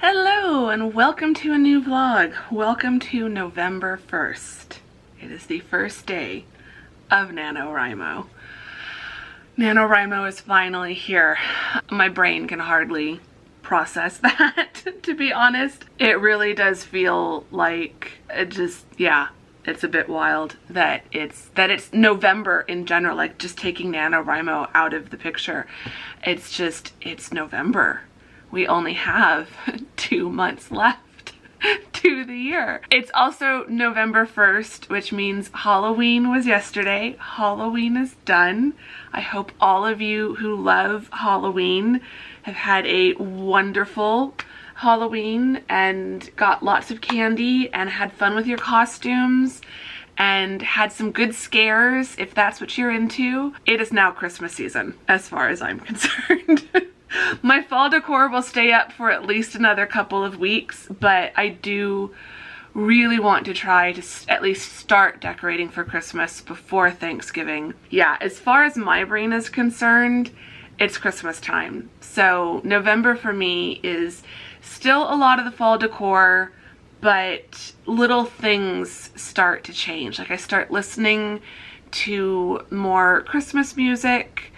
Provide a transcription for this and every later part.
Hello and welcome to a new vlog. Welcome to November 1st. It is the first day of NaNoWriMo. NaNoWriMo is finally here. My brain can hardly process that, to be honest. It really does feel like it's a bit wild that it's November in general, like just taking NaNoWriMo out of the picture. It's November. We only have 2 months left to the year. It's also November 1st, which means Halloween was yesterday. Halloween is done. I hope all of you who love Halloween have had a wonderful Halloween and got lots of candy and had fun with your costumes and had some good scares, if that's what you're into. It is now Christmas season, as far as I'm concerned. My fall decor will stay up for at least another couple of weeks, but I do really want to try to at least start decorating for Christmas before Thanksgiving. Yeah, as far as my brain is concerned, it's Christmas time. So November for me is still a lot of the fall decor, but little things start to change. Like I start listening to more Christmas music.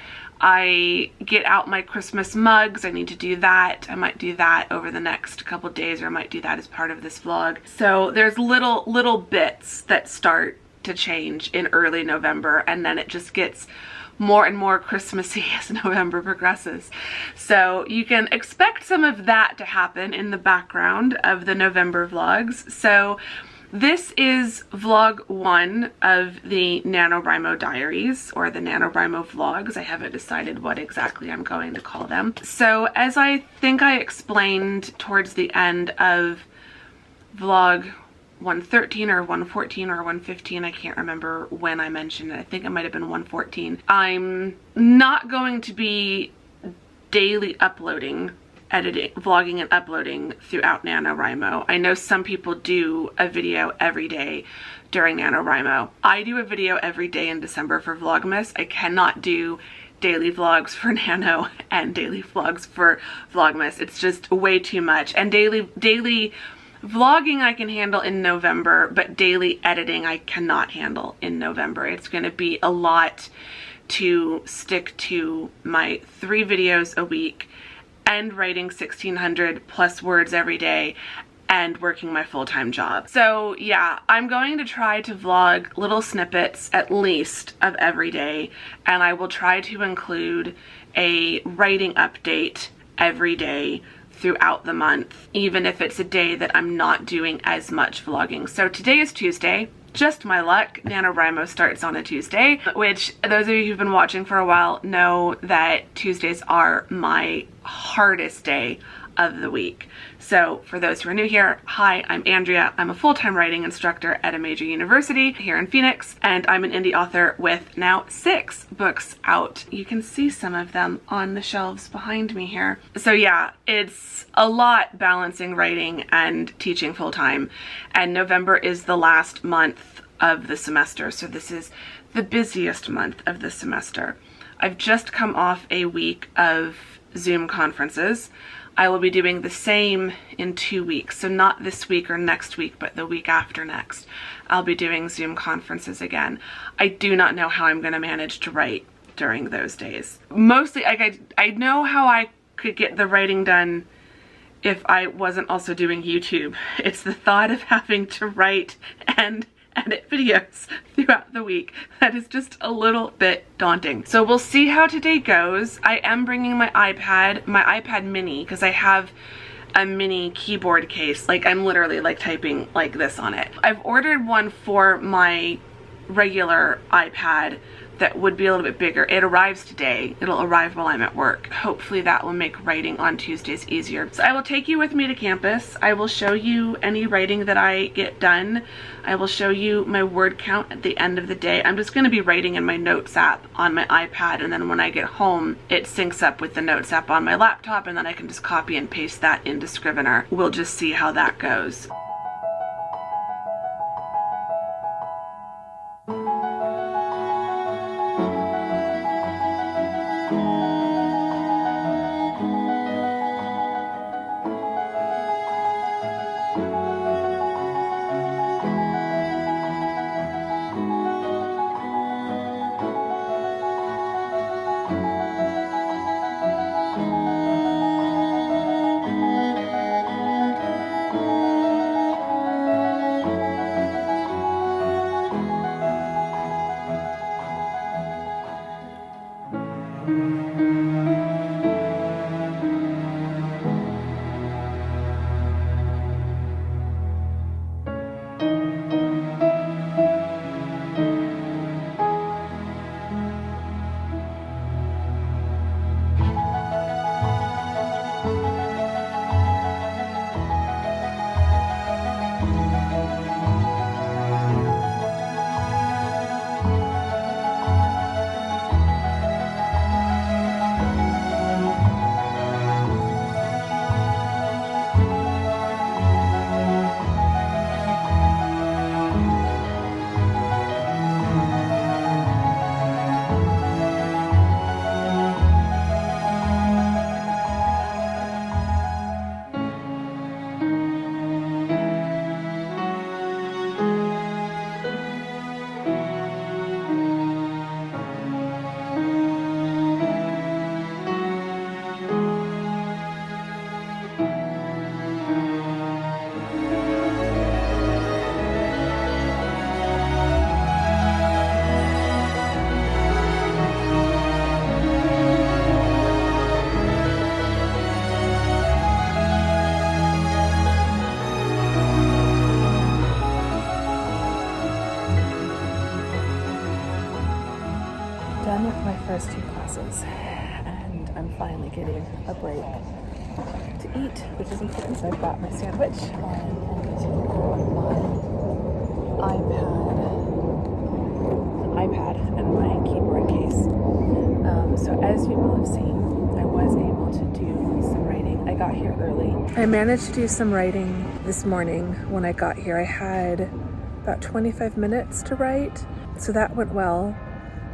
I get out my Christmas mugs. I need to do that. I might do that over the next couple days, or I might do that as part of this vlog. So there's little bits that start to change in early November, and then it just gets more and more Christmassy as November progresses. So you can expect some of that to happen in the background of the November vlogs. So this is vlog 1 of the NaNoWriMo diaries, or the NaNoWriMo vlogs. I haven't decided what exactly I'm going to call them. So as I think I explained towards the end of vlog 113 or 114 or 115, I can't remember when I mentioned it. I think it might have been 114. I'm not going to be daily uploading, editing, vlogging and uploading throughout NaNoWriMo. I know some people do a video every day during NaNoWriMo. I do a video every day in December for Vlogmas. I cannot do daily vlogs for Nano and daily vlogs for Vlogmas. It's just way too much. And daily vlogging I can handle in November, but daily editing I cannot handle in November. It's going to be a lot to stick to my 3 videos a week and writing 1,600 plus words every day and working my full-time job. So yeah, I'm going to try to vlog little snippets at least of every day, and I will try to include a writing update every day throughout the month, even if it's a day that I'm not doing as much vlogging. So today is Tuesday. Just my luck, NaNoWriMo starts on a Tuesday, which those of you who've been watching for a while know that Tuesdays are my hardest day of the week. So for those who are new here, hi, I'm Andrea. I'm a full-time writing instructor at a major university here in Phoenix, and I'm an indie author with now 6 books out. You can see some of them on the shelves behind me here. So yeah, it's a lot balancing writing and teaching full-time, and November is the last month of the semester, so this is the busiest month of the semester. I've just come off a week of Zoom conferences. I will be doing the same in 2 weeks. So not this week or next week, but the week after next. I'll be doing Zoom conferences again. I do not know how I'm going to manage to write during those days. Mostly, I know how I could get the writing done if I wasn't also doing YouTube. It's the thought of having to write and edit videos throughout the week that is just a little bit daunting. So we'll see how today goes. I am bringing my iPad mini, because I have a mini keyboard case. Like I'm literally like typing like this on it. I've ordered one for my regular iPad that would be a little bit bigger. It arrives today. It'll arrive while I'm at work. Hopefully that will make writing on Tuesdays easier. So I will take you with me to campus. I will show you any writing that I get done. I will show you my word count at the end of the day. I'm just going to be writing in my notes app on my iPad, and then when I get home it syncs up with the notes app on my laptop, and then I can just copy and paste that into Scrivener. We'll just see how that goes. done with my first 2 classes, and I'm finally getting a break to eat, which is important. So I've got my sandwich, and I'm getting to record on my iPad and my keyboard case. So as you will have seen, I was able to do some writing. I got here early. I managed to do some writing this morning when I got here. I had about 25 minutes to write, so that went well.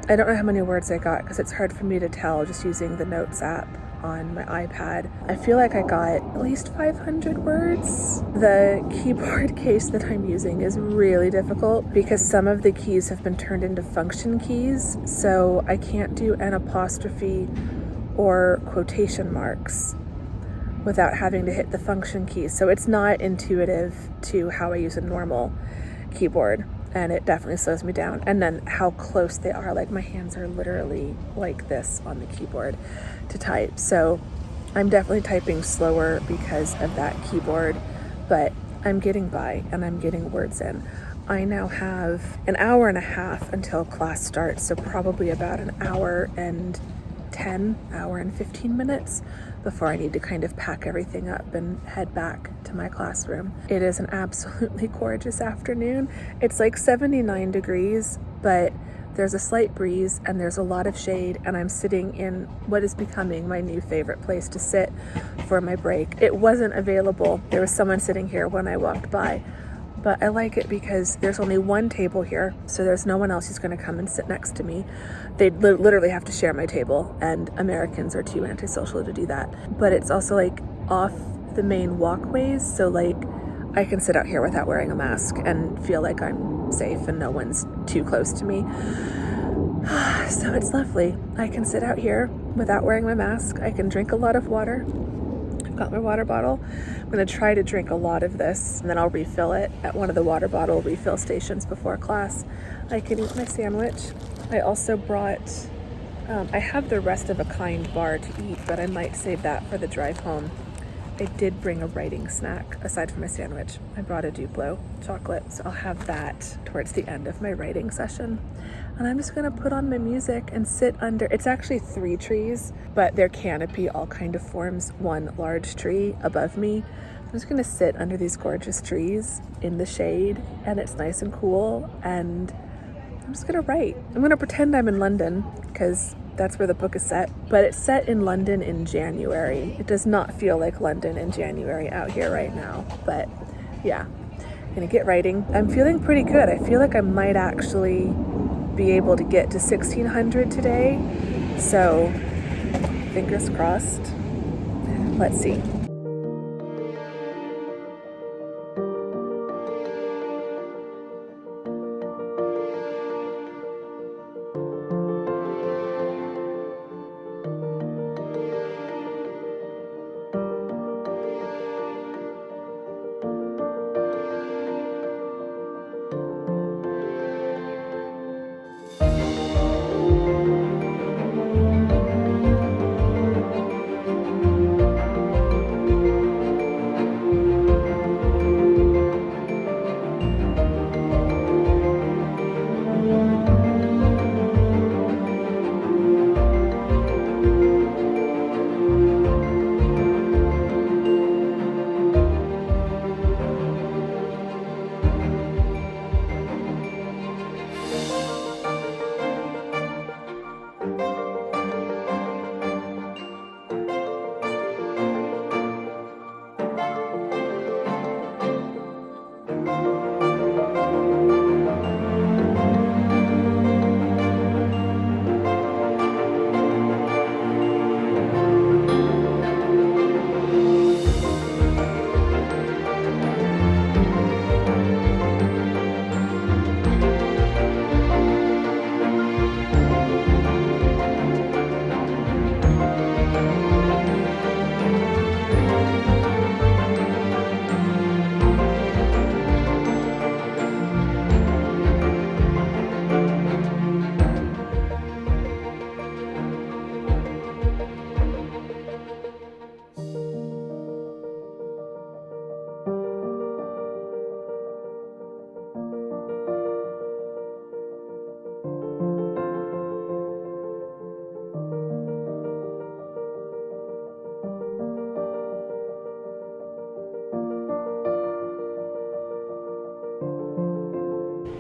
I don't know how many words I got because it's hard for me to tell just using the Notes app on my iPad. I feel like I got at least 500 words. The keyboard case that I'm using is really difficult because some of the keys have been turned into function keys, so I can't do an apostrophe or quotation marks without having to hit the function keys. So it's not intuitive to how I use a normal keyboard, and it definitely slows me down. And then how close they are, like my hands are literally like this on the keyboard to type. So I'm definitely typing slower because of that keyboard, but I'm getting by and I'm getting words in. I now have an hour and a half until class starts, so probably about an hour and 15 minutes before I need to kind of pack everything up and head back to my classroom. It is an absolutely gorgeous afternoon. It's like 79 degrees, but there's a slight breeze and there's a lot of shade, and I'm sitting in what is becoming my new favorite place to sit for my break. It wasn't available. There was someone sitting here when I walked by, but I like it because there's only one table here, so there's no one else who's going to come and sit next to me. They literally have to share my table, and Americans are too antisocial to do that. But it's also like off the main walkways, so like I can sit out here without wearing a mask and feel like I'm safe and no one's too close to me. So it's lovely. I can sit out here without wearing my mask. I can drink a lot of water. I've got my water bottle. I'm going to try to drink a lot of this, and then I'll refill it at one of the water bottle refill stations before class. I can eat my sandwich. I also brought, I have the Rest of a Kind bar to eat, but I might save that for the drive home. I did bring a writing snack aside from my sandwich. I brought a Duplo chocolate, so I'll have that towards the end of my writing session. And I'm just gonna put on my music and sit under, it's actually 3 trees, but their canopy all kind of forms one large tree above me. I'm just gonna sit under these gorgeous trees in the shade, and it's nice and cool, and I'm just gonna write. I'm gonna pretend I'm in London because that's where the book is set, but it's set in London in January. It does not feel like London in January out here right now, but yeah, I'm gonna get writing. I'm feeling pretty good. I feel like I might actually be able to get to 1600 today, so fingers crossed. Let's see.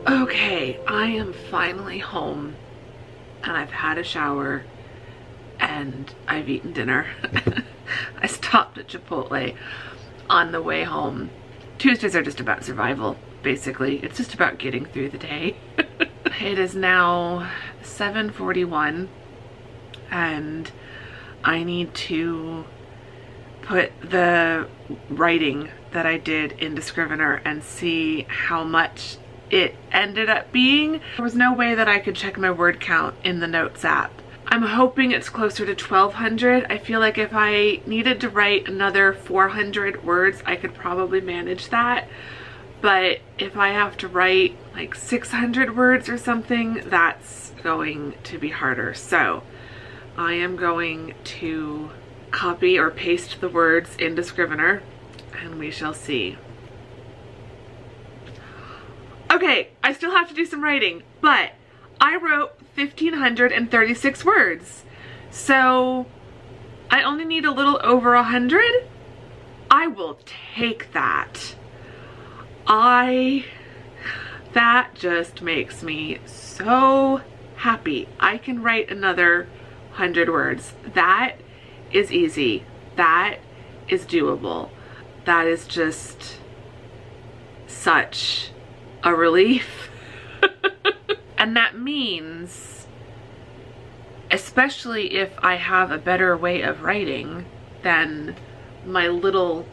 Okay, I am finally home and I've had a shower and I've eaten dinner. I stopped at Chipotle on the way home. Tuesdays are just about survival, basically. It's just about getting through the day. It is now 7:41 and I need to put the writing that I did into Scrivener and see how much it ended up being. There was no way that I could check my word count in the Notes app. I'm hoping it's closer to 1,200. I feel like if I needed to write another 400 words, I could probably manage that. But if I have to write like 600 words or something, that's going to be harder. So I am going to copy or paste the words into Scrivener and we shall see. Okay, I still have to do some writing, but I wrote 1,536 words. So I only need a little over 100. I will take that. That just makes me so happy. I can write another 100 words. That is easy. That is doable. That is just such a relief. And that means, especially if I have a better way of writing than my little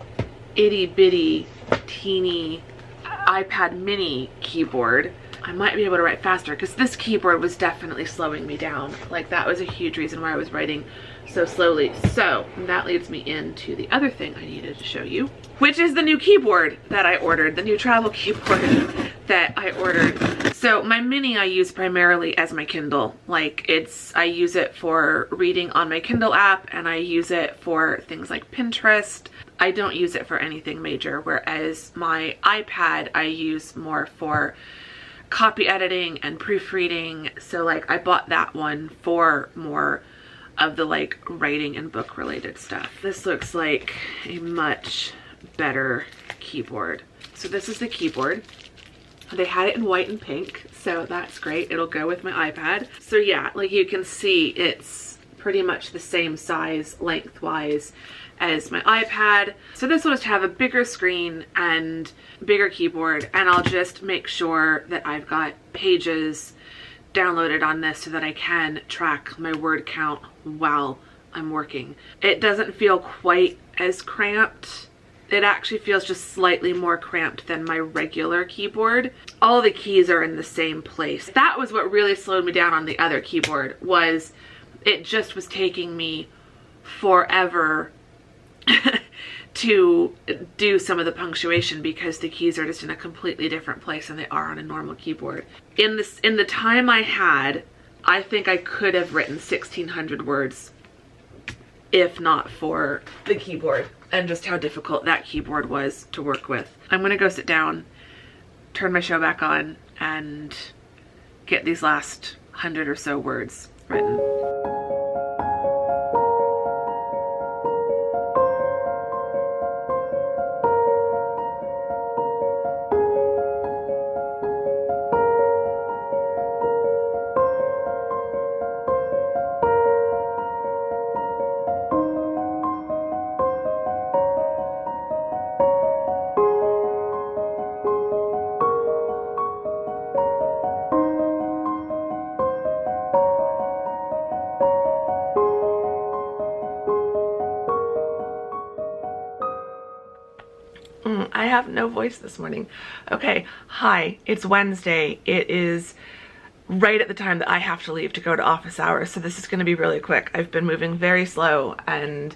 itty bitty teeny iPad mini keyboard, I might be able to write faster, because this keyboard was definitely slowing me down. Like, that was a huge reason why I was writing so slowly. So that leads me into the other thing I needed to show you, which is the new keyboard that I ordered, the new travel keyboard that I ordered. So my mini I use primarily as my Kindle. Like, I use it for reading on my Kindle app, and I use it for things like Pinterest. I don't use it for anything major, whereas my iPad I use more for copy editing and proofreading. So like, I bought that one for more of the like writing and book related stuff. This looks like a much better keyboard. So this is the keyboard. They had it in white and pink, so that's great. It'll go with my iPad. So yeah, like you can see, it's pretty much the same size lengthwise as my iPad. So this will just have a bigger screen and bigger keyboard, and I'll just make sure that I've got Pages downloaded on this so that I can track my word count while I'm working. It doesn't feel quite as cramped. It actually feels just slightly more cramped than my regular keyboard. All the keys are in the same place. That was what really slowed me down on the other keyboard, was it just was taking me forever to do some of the punctuation, because the keys are just in a completely different place than they are on a normal keyboard. In the time I had, I think I could have written 1,600 words if not for the keyboard and just how difficult that keyboard was to work with. I'm gonna go sit down, turn my show back on, and get these last 100 or so words written. I have no voice this morning. Okay, hi, it's Wednesday. It is right at the time that I have to leave to go to office hours, so this is gonna be really quick. I've been moving very slow and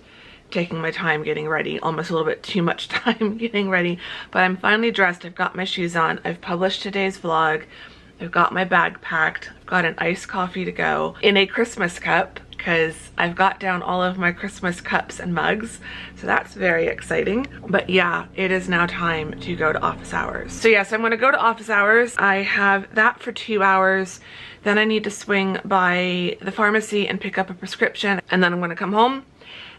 taking my time getting ready, almost a little bit too much time getting ready, but I'm finally dressed. I've got my shoes on. I've published today's vlog. I've got my bag packed. I've got an iced coffee to go in a Christmas cup, because I've got down all of my Christmas cups and mugs, so that's very exciting. But yeah, it is now time to go to office hours. So yes, I'm gonna go to office hours. I have that for 2 hours. Then I need to swing by the pharmacy and pick up a prescription, and then I'm gonna come home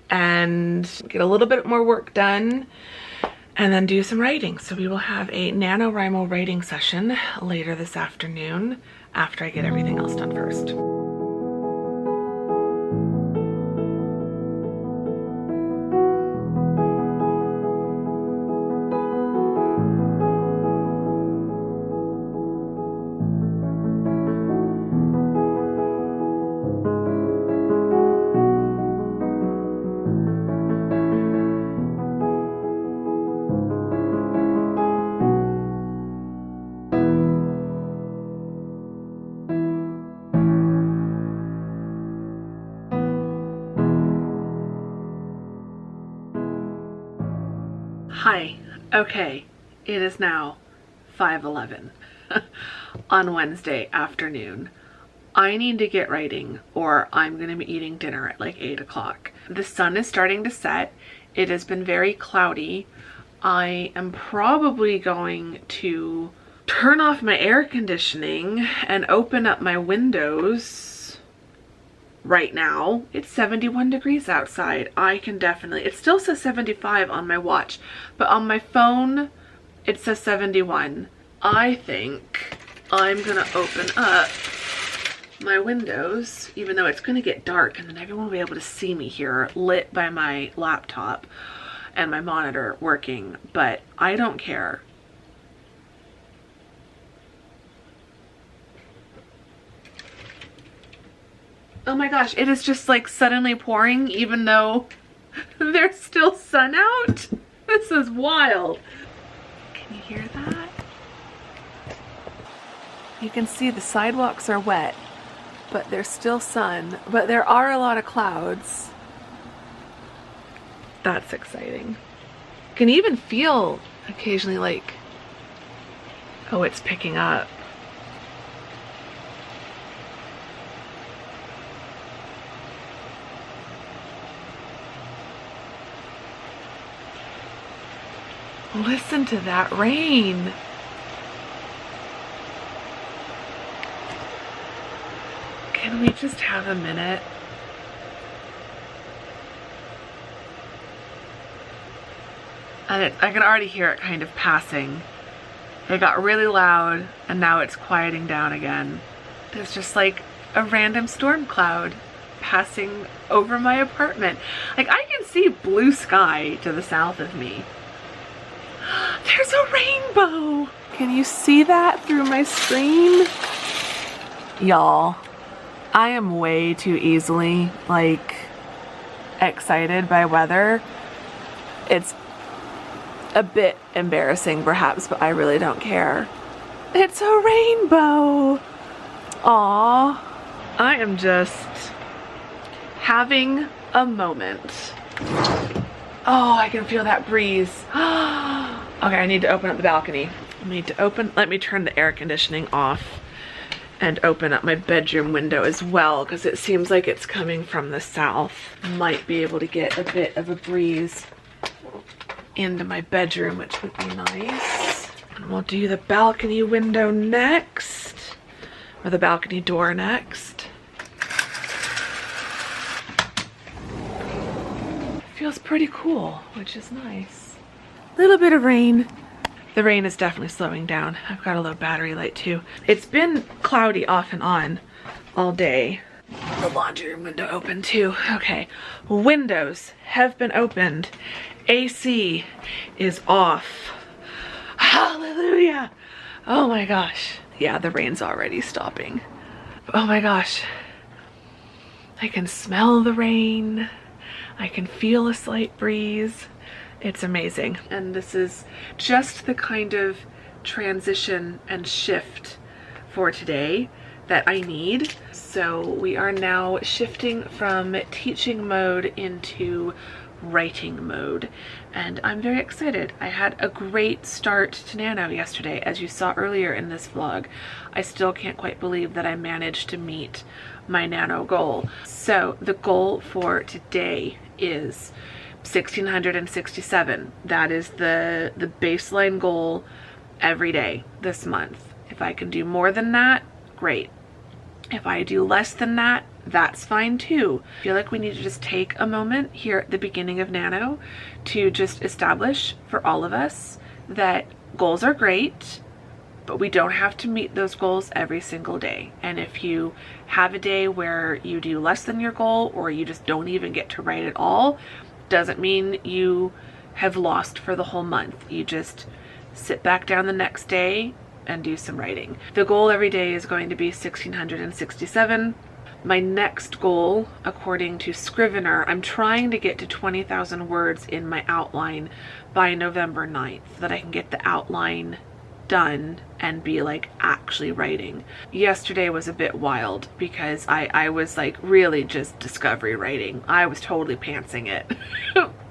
and get a little bit more work done and then do some writing. So we will have a NaNoWriMo writing session later this afternoon after I get everything else done first. Hi, okay, it is now 5:11 on Wednesday afternoon. I need to get writing or I'm gonna be eating dinner at like 8 o'clock. The sun is starting to set. It has been very cloudy. I am probably going to turn off my air conditioning and open up my windows. Right now it's 71 degrees outside. I can definitely, it still says 75 on my watch, but on my phone it says 71. I think I'm gonna open up my windows, even though it's gonna get dark and then everyone will be able to see me here lit by my laptop and my monitor working, but I don't care. Oh my gosh, it is just like suddenly pouring even though there's still sun out. This is wild. Can you hear that? You can see the sidewalks are wet, but there's still sun, but there are a lot of clouds. That's exciting. You can even feel occasionally like, oh, it's picking up. Listen to that rain. Can we just have a minute? And I can already hear it kind of passing. It got really loud and now it's quieting down again. There's just like a random storm cloud passing over my apartment. Like I can see blue sky to the south of me. There's a rainbow! Can you see that through my screen? Y'all, I am way too easily, like, excited by weather. It's a bit embarrassing perhaps, but I really don't care. It's a rainbow! Aww. I am just having a moment. Oh, I can feel that breeze. Okay, I need to open up the balcony. Let me turn the air conditioning off and open up my bedroom window as well because it seems like it's coming from the south. Might be able to get a bit of a breeze into my bedroom, which would be nice. And we'll do the balcony window next, or the balcony door next. Feels pretty cool, which is nice. Little bit of rain. The rain is definitely slowing down. I've got a low battery light too. It's been cloudy off and on all day. The laundry room window open too. Okay, windows have been opened. AC is off. Hallelujah. Oh my gosh. Yeah, the rain's already stopping. Oh my gosh. I can smell the rain. I can feel a slight breeze. It's amazing. And this is just the kind of transition and shift for today that I need. So we are now shifting from teaching mode into writing mode, and I'm very excited. I had a great start to Nano yesterday, as you saw earlier in this vlog. I still can't quite believe that I managed to meet my Nano goal. So the goal for today is 1,667. That is the baseline goal every day this month. If I can do more than that, great. If I do less than that, that's fine too. I feel like we need to just take a moment here at the beginning of Nano to just establish for all of us that goals are great, but we don't have to meet those goals every single day. And if you have a day where you do less than your goal, or you just don't even get to write at all, doesn't mean you have lost for the whole month. You just sit back down the next day and do some writing. The goal every day is going to be 1,667. My next goal, according to Scrivener, I'm trying to get to 20,000 words in my outline by November 9th, so that I can get the outline done and be like actually writing. Yesterday was a bit wild because I was like really just discovery writing. I was totally pantsing it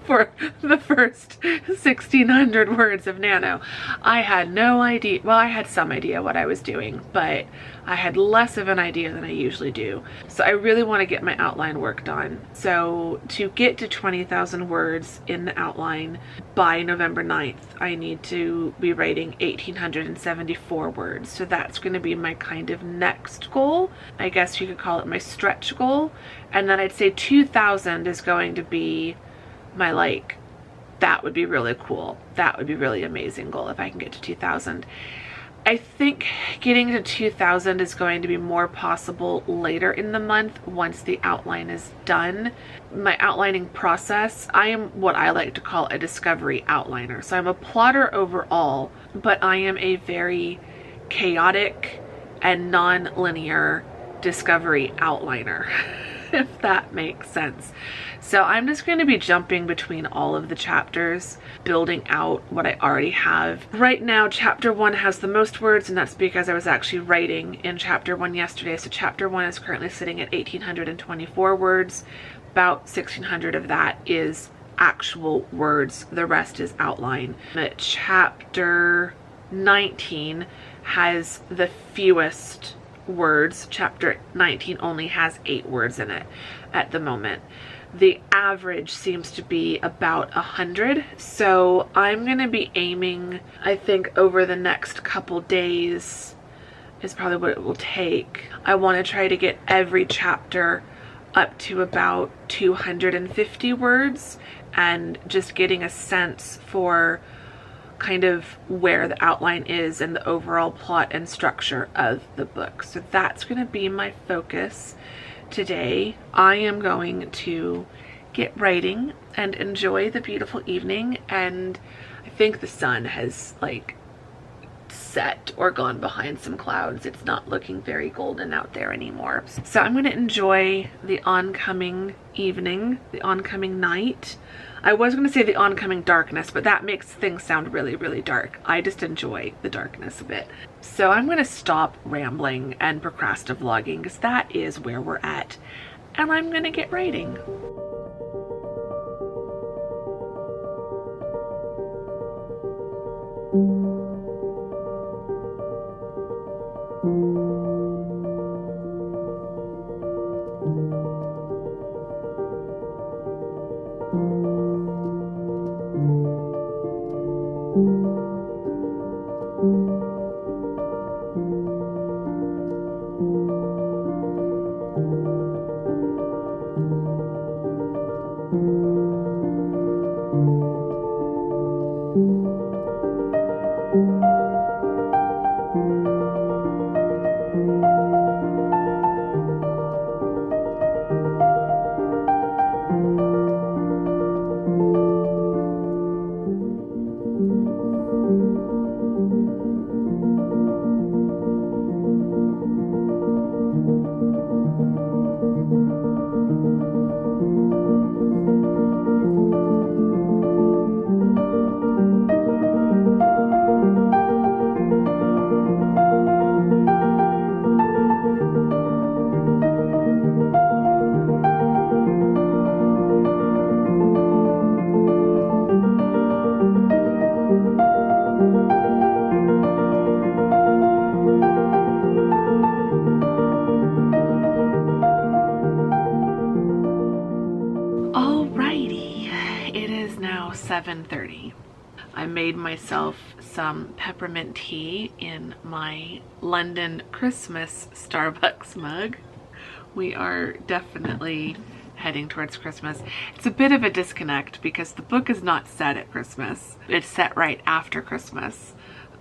for the first 1,600 words of Nano. I had no idea, well, I had some idea what I was doing, but I had less of an idea than I usually do. So I really want to get my outline work done. So to get to 20,000 words in the outline by November 9th, I need to be writing 1,874 words. So that's going to be my kind of next goal. I guess you could call it my stretch goal. And then I'd say 2,000 is going to be my like, that would be really cool. That would be really amazing goal if I can get to 2,000. I think getting to 2,000 is going to be more possible later in the month once the outline is done. My outlining process, I am what I like to call a discovery outliner. So I'm a plotter overall, but I am a very chaotic and non-linear discovery outliner, if that makes sense. So I'm just going to be jumping between all of the chapters, building out what I already have. Right now, chapter 1 has the most words, and that's because I was actually writing in chapter 1 yesterday. So chapter 1 is currently sitting at 1,824 words. About 1,600 of that is actual words. The rest is outline. But chapter 19 has the fewest words. Chapter 19 only has 8 words in it at the moment. The average seems to be about 100. So I'm going to be aiming, I think over the next couple days is probably what it will take. I want to try to get every chapter up to about 250 words and just getting a sense for kind of where the outline is and the overall plot and structure of the book. So that's going to be my focus today. I am going to get writing and enjoy the beautiful evening, and I think the sun has like set or gone behind some clouds. It's not looking very golden out there anymore. So I'm going to enjoy the oncoming evening, the oncoming night. I was going to say the oncoming darkness, but that makes things sound really, really dark. I just enjoy the darkness a bit. So I'm going to stop rambling and procrastivlogging because that is where we're at. And I'm going to get writing. Alrighty, it is now 7:30. I made myself some peppermint tea in my London Christmas Starbucks mug. We are definitely heading towards Christmas. It's a bit of a disconnect because the book is not set at Christmas. It's set right after Christmas.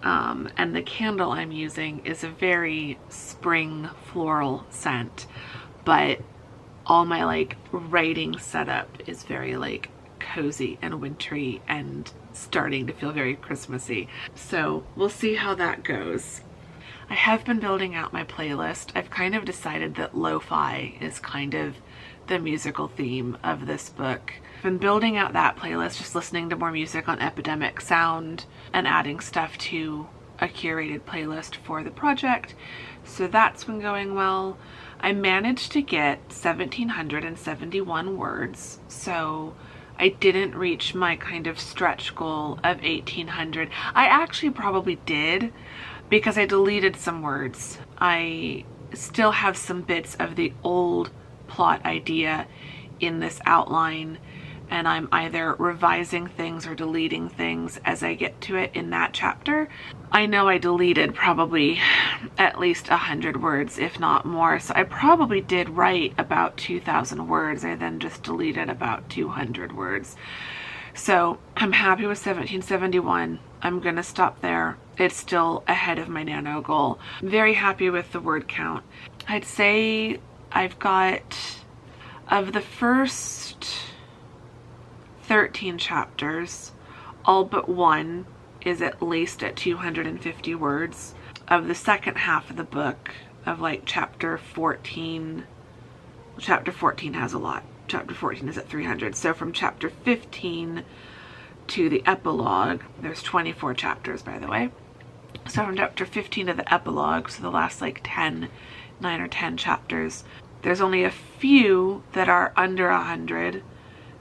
And the candle I'm using is a very spring floral scent, but all my like writing setup is very like cozy and wintry and starting to feel very Christmassy. So we'll see how that goes. I have been building out my playlist. I've kind of decided that lo-fi is kind of the musical theme of this book. I've been building out that playlist, just listening to more music on Epidemic Sound and adding stuff to a curated playlist for the project. So that's been going well. I managed to get 1,771 words, so I didn't reach my kind of stretch goal of 1,800. I actually probably did because I deleted some words. I still have some bits of the old plot idea in this outline, and I'm either revising things or deleting things as I get to it in that chapter. I know I deleted probably at least 100 words, if not more, so I probably did write about 2,000 words. I then just deleted about 200 words. So I'm happy with 1,771. I'm gonna stop there. It's still ahead of my NaNo goal. I'm very happy with the word count. I'd say I've got, of the first 13 chapters, all but one is at least at 250 words. Of the second half of the book, of like chapter 14 has a lot. Chapter 14 is at 300. So from chapter 15 to the epilogue, there's 24 chapters, by the way. So from chapter 15 to the epilogue, so the last like 9 or 10 chapters, there's only a few that are under 100.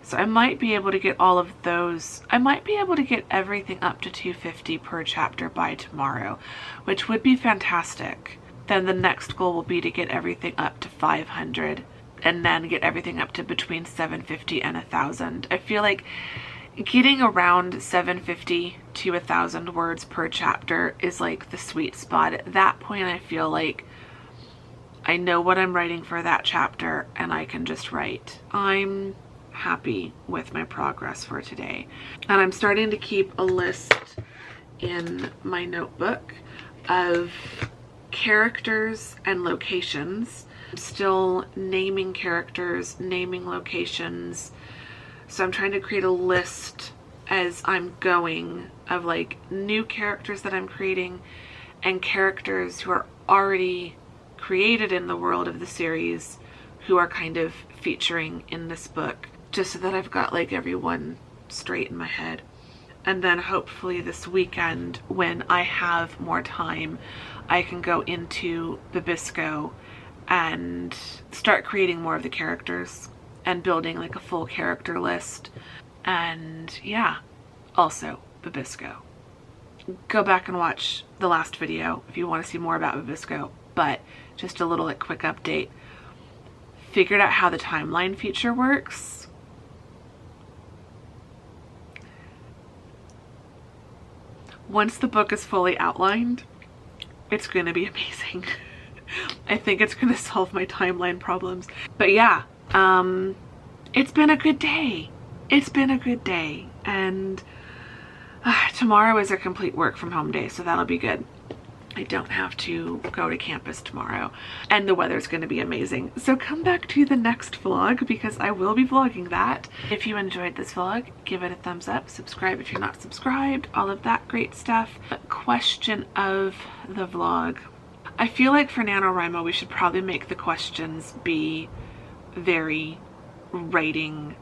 So I might be able to get all of those. I might be able to get everything up to 250 per chapter by tomorrow, which would be fantastic. Then the next goal will be to get everything up to 500 and then get everything up to between 750 and 1,000. I feel like getting around 750 to 1,000 words per chapter is like the sweet spot. At that point, I feel like I know what I'm writing for that chapter and I can just write. I'm happy with my progress for today. And I'm starting to keep a list in my notebook of characters and locations. I'm still naming characters, naming locations. So I'm trying to create a list as I'm going of like new characters that I'm creating and characters who are already created in the world of the series who are kind of featuring in this book, just so that I've got like everyone straight in my head. And then hopefully this weekend, when I have more time, I can go into Babisco and start creating more of the characters and building like a full character list. And yeah, also Babisco. Go back and watch the last video if you want to see more about Babisco, but just a little like quick update. Figured out how the timeline feature works. Once the book is fully outlined, it's going to be amazing. I think it's going to solve my timeline problems. But yeah, it's been a good day. It's been a good day. And tomorrow is a complete work from home day, so that'll be good. I don't have to go to campus tomorrow, and the weather's going to be amazing. So come back to the next vlog because I will be vlogging that. If you enjoyed this vlog, give it a thumbs up, subscribe if you're not subscribed, all of that great stuff. Question of the vlog. I feel like for NaNoWriMo, we should probably make the questions be very writing,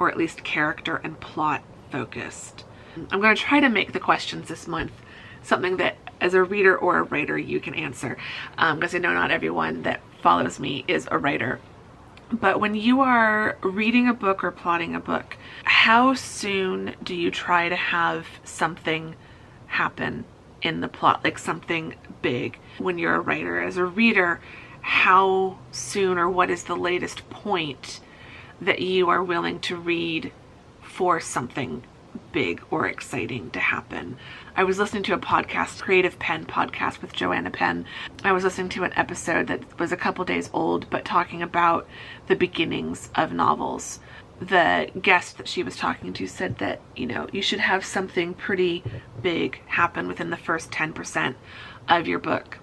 or at least character and plot focused. I'm going to try to make the questions this month something that as a reader or a writer you can answer, because I know not everyone that follows me is a writer. But when you are reading a book or plotting a book, how soon do you try to have something happen in the plot, like something big? When you're a writer, as a reader, how soon or what is the latest point that you are willing to read for something big or exciting to happen. I was listening to a podcast, Creative Pen podcast with Joanna Penn. I was listening to an episode that was a couple days old, but talking about the beginnings of novels. The guest that she was talking to said that, you should have something pretty big happen within the first 10% of your book.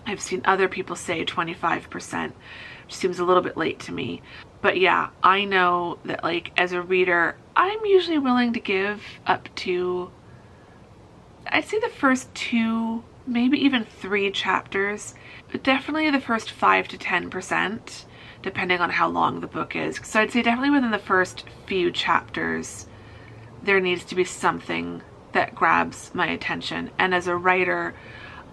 I've seen other people say 25%, which seems a little bit late to me. But yeah, I know that as a reader, I'm usually willing to give up to, I'd say the first 2, maybe even 3 chapters, but definitely the first 5 to 10%, depending on how long the book is. So I'd say definitely within the first few chapters, there needs to be something that grabs my attention. And as a writer,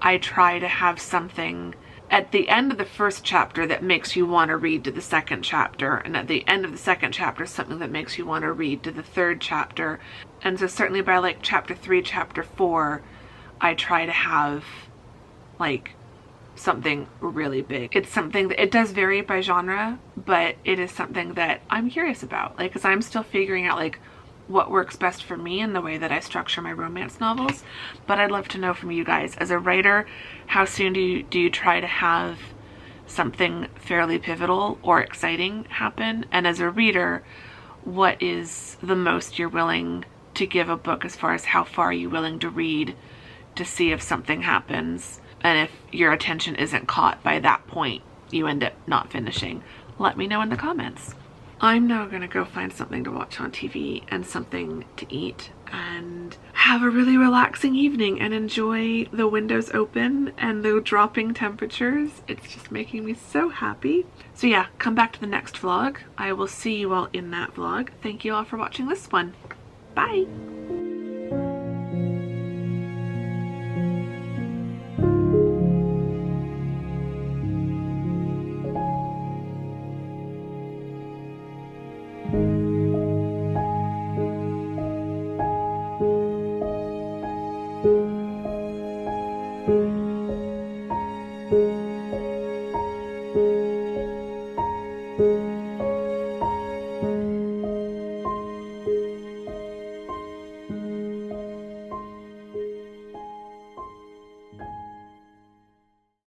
I try to have something at the end of the first chapter that makes you want to read to the second chapter, and at the end of the second chapter, something that makes you want to read to the third chapter. And so certainly by chapter 3, chapter 4, I try to have something really big. It's something that, it does vary by genre, but it is something that I'm curious about, because I'm still figuring out what works best for me in the way that I structure my romance novels. But I'd love to know from you guys, as a writer, how soon do you try to have something fairly pivotal or exciting happen? And as a reader, what is the most you're willing to give a book as far as how far are you willing to read to see if something happens? And if your attention isn't caught by that point, you end up not finishing. Let me know in the comments. I'm now going to go find something to watch on TV and something to eat and have a really relaxing evening and enjoy the windows open and the dropping temperatures. It's just making me so happy. So yeah, come back to the next vlog. I will see you all in that vlog. Thank you all for watching this one. Bye! Thank you.